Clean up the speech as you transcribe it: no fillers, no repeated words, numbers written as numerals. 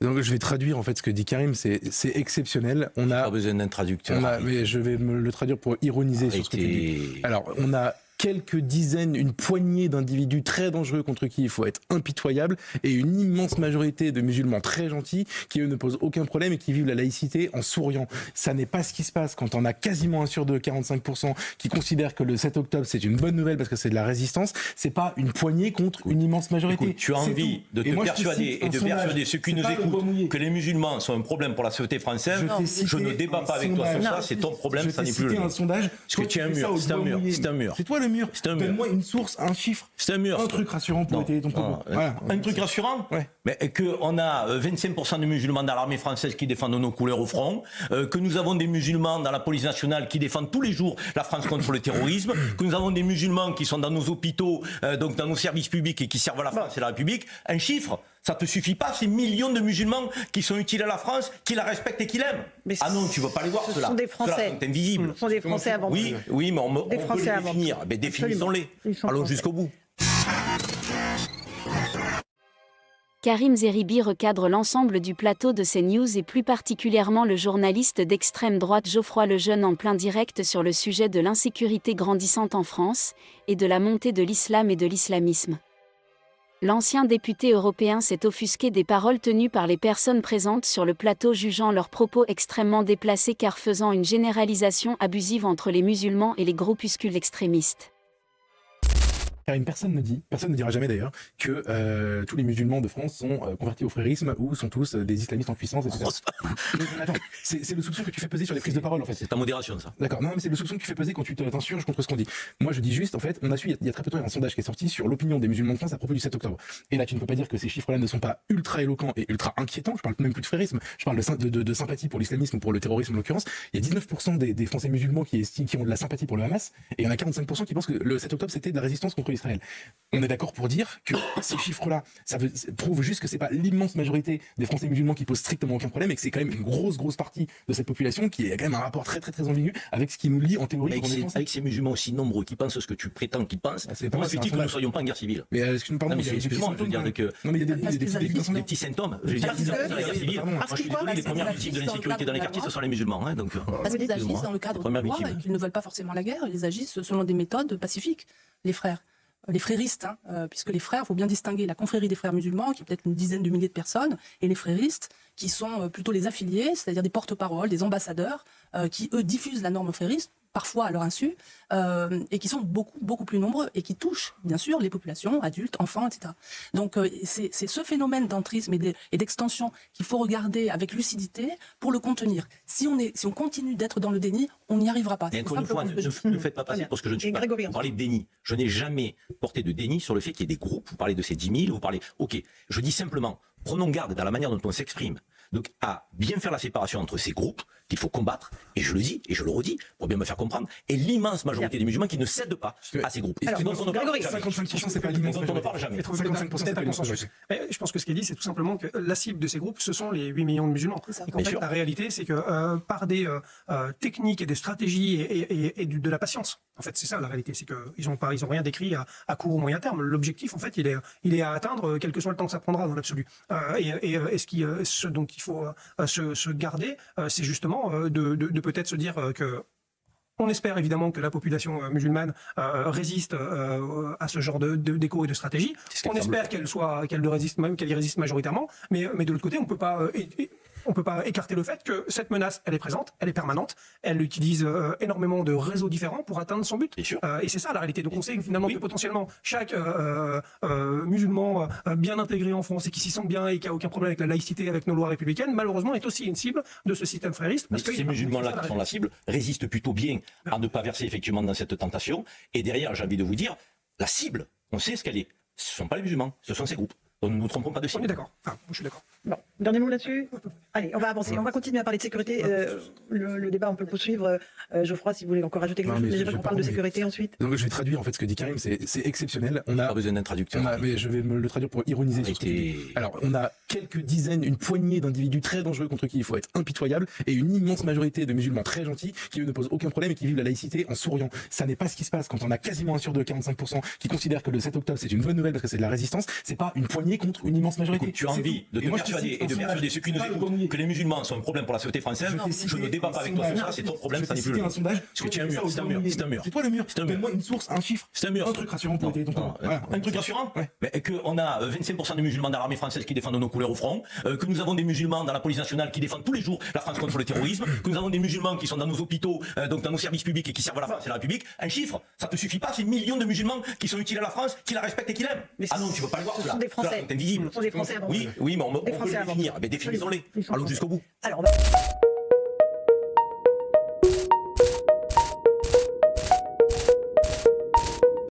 Donc je vais traduire en fait ce que dit Karim, c'est exceptionnel. On a pas besoin d'un traducteur. Mais je vais me le traduire pour ironiser sur ce que tu dis. Alors on a quelques dizaines, une poignée d'individus très dangereux contre qui il faut être impitoyable et une immense majorité de musulmans très gentils qui eux ne posent aucun problème et qui vivent la laïcité en souriant. Ça n'est pas ce qui se passe quand on a quasiment un sur deux, 45% qui considèrent que le 7 octobre c'est une bonne nouvelle parce que c'est de la résistance. C'est pas une poignée contre une immense majorité. Écoute, tu as envie de te persuader et de persuader ceux qui nous écoutent que les musulmans sont un problème pour la société française. Je ne débat pas avec toi sur ça, c'est ton problème, ça n'est plus le mien. Parce que tu as un mur, c'est un mur, c'est un mur. C'est toi le mur. Donne-moi une source, un chiffre. C'est un mur. Un truc rassurant pour étayer ton propos. Voilà. Un truc rassurant. Ouais. Mais qu'on a 25% de musulmans dans l'armée française qui défendent nos couleurs au front, que nous avons des musulmans dans la police nationale qui défendent tous les jours la France contre le terrorisme, que nous avons des musulmans qui sont dans nos hôpitaux, donc dans nos services publics et qui servent la France et la République. Un chiffre, ça te suffit pas, ces millions de musulmans qui sont utiles à la France, qui la respectent et qui l'aiment. Ah non, tu veux pas les voir, ceux-là. Ce sont des Français. Ceux-là sont invisibles. Ce sont des Français avant tout. Oui, mais on peut les définir. Mais définissons-les. Allons jusqu'au bout. Karim Zeribi recadre l'ensemble du plateau de CNews et plus particulièrement le journaliste d'extrême droite Geoffroy Lejeune en plein direct sur le sujet de l'insécurité grandissante en France et de la montée de l'islam et de l'islamisme. L'ancien député européen s'est offusqué des paroles tenues par les personnes présentes sur le plateau, jugeant leurs propos extrêmement déplacés car faisant une généralisation abusive entre les musulmans et les groupuscules extrémistes. Karim, personne ne dira jamais d'ailleurs que tous les musulmans de France sont convertis au frérisme ou sont tous des islamistes en puissance, etc. Attends, c'est le soupçon que tu fais peser sur les prises de parole en fait. C'est ta modération ça. D'accord, non mais c'est le soupçon que tu fais peser quand tu t'insurges contre ce qu'on dit. Moi je dis juste, en fait, on a su il y a très peu de temps un sondage qui est sorti sur l'opinion des musulmans de France à propos du 7 octobre. Et là tu ne peux pas dire que ces chiffres-là ne sont pas ultra éloquents et ultra inquiétants. Je parle même plus de frérisme, je parle de sympathie pour l'islamisme ou pour le terrorisme en l'occurrence. Il y a 19% des Français musulmans qui ont de la sympathie pour le Hamas et il y en a 45% qui pensent que le 7 octobre c'était de la résistance contre Israël. On est d'accord pour dire que ces chiffres-là, ça prouve juste que c'est pas l'immense majorité des Français musulmans qui posent strictement aucun problème et que c'est quand même une grosse partie de cette population qui a quand même un rapport très ambigu avec ce qui nous lie en théorie. Avec ces musulmans aussi nombreux qui pensent ce que tu prétends qu'ils pensent, comment se fait-il que nous ne soyons pas en guerre civile? Mais excuse-moi, excuse-moi, je veux dire que... Non mais il y a des petits symptômes. Je veux dire, dans la guerre civile, moi je suis désolé, les premières victimes de l'insécurité dans les quartiers, ce sont les musulmans. Parce qu'ils agissent dans le cadre de loi et qu'ils ne veulent pas forcément la guerre, ils agissent selon des méthodes pacifiques, les frères. Les fréristes, puisque les frères, il faut bien distinguer la confrérie des frères musulmans, qui est peut-être une dizaine de milliers de personnes, et les fréristes, qui sont plutôt les affiliés, c'est-à-dire des porte-paroles, des ambassadeurs, qui, eux, diffusent la norme frériste, parfois à leur insu, et qui sont beaucoup plus nombreux, et qui touchent, bien sûr, les populations, adultes, enfants, etc. Donc, c'est ce phénomène d'entrisme et d'extension qu'il faut regarder avec lucidité pour le contenir. Si on continue d'être dans le déni, on n'y arrivera pas. Et encore une fois, ne faites pas passer parce que je ne suis pas... Vous parlez de déni. Je n'ai jamais porté de déni sur le fait qu'il y ait des groupes. Vous parlez de ces 10 000, vous parlez... Ok, je dis simplement, prenons garde dans la manière dont on s'exprime. Donc, à bien faire la séparation entre ces groupes qu'il faut combattre, et je le dis, et je le redis, pour bien me faire comprendre, et l'immense majorité des musulmans qui ne cèdent pas à ces groupes. Alors, donc, Grégory, 55%, c'est pas l'immense majorité. On ne parle jamais. 55%, c'est pas l'immense majorité. Je pense que ce qui est dit, c'est tout simplement que la cible de ces groupes, ce sont les 8 millions de musulmans. Et qu'en fait, la réalité, c'est que par des techniques et des stratégies et de la patience, en fait, c'est ça la réalité, c'est qu'ils n'ont rien décrit à court ou moyen terme. L'objectif, en fait, il est à atteindre, quel que soit le temps que ça prendra dans l'absolu. Ce dont il faut se garder, c'est justement de peut-être se dire que on espère évidemment que la population musulmane résiste à ce genre d'écho et de stratégie. On espère qu'elle y résiste majoritairement, mais de l'autre côté, on peut pas écarter le fait que cette menace, elle est présente, elle est permanente, elle utilise énormément de réseaux différents pour atteindre son but. Et c'est ça la réalité. Donc on sait finalement que potentiellement chaque musulman bien intégré en France et qui s'y sent bien et qui a aucun problème avec la laïcité, avec nos lois républicaines, malheureusement est aussi une cible de ce système frériste. Parce que ces musulmans-là qui sont la cible résistent plutôt bien à ne pas verser effectivement dans cette tentation. Et derrière, j'ai envie de vous dire, la cible, on sait ce qu'elle est. Ce ne sont pas les musulmans, ce sont ces groupes. Donc nous ne nous trompons pas de cible. On est d'accord. Enfin, je suis d'accord. Bon, dernier mot là-dessus. Allez, on va avancer. On va continuer à parler de sécurité. Le débat, on peut le poursuivre. Geoffroy, si vous voulez encore rajouter quelque chose. Mais déjà qu'on parle de sécurité ensuite. Donc je vais traduire en fait ce que dit Karim. C'est exceptionnel. On a pas besoin d'un traducteur. Mais je vais me le traduire pour ironiser sur ce qu'il dit. Alors, on a quelques dizaines, une poignée d'individus très dangereux contre qui il faut être impitoyable, et une immense majorité de musulmans très gentils qui eux ne posent aucun problème et qui vivent la laïcité en souriant. Ça n'est pas ce qui se passe quand on a quasiment un sur deux, 45%, qui considèrent que le 7 octobre c'est une bonne nouvelle parce que c'est de la résistance. C'est pas une poignée contre une immense majorité. Écoute, tu as envie de te persuader et de persuader ceux qui nous écoutent que les musulmans sont un problème pour la société française. Je ne débat pas avec toi sur ça, c'est ton problème, ça n'est plus le mien. Parce que tu as un mur, c'est un mur, c'est un mur. C'est toi le mur. C'est un mur. Donne-moi une source, un chiffre. C'est un mur. Un truc rassurant pour aider ton camp. Un truc rassurant, mais qu'on a 25% de musulmans dans l'armée française qui défendent nos couleurs au front, que nous avons des musulmans dans la police nationale qui défendent tous les jours la France contre le terrorisme, que nous avons des musulmans qui sont dans nos hôpitaux, donc dans nos services publics et qui servent à la France et à la République. Un chiffre, ça te suffit pas, c'est millions de musulmans qui sont utiles à la France, qui la respectent et qui l'aiment. Ah non, tu veux pas le voir, ce sont des Français. C'est invisible. Ce sont des Français avant. Oui, mais on peut les définir. Mais définissons-les. Allons jusqu'au bout. Alors,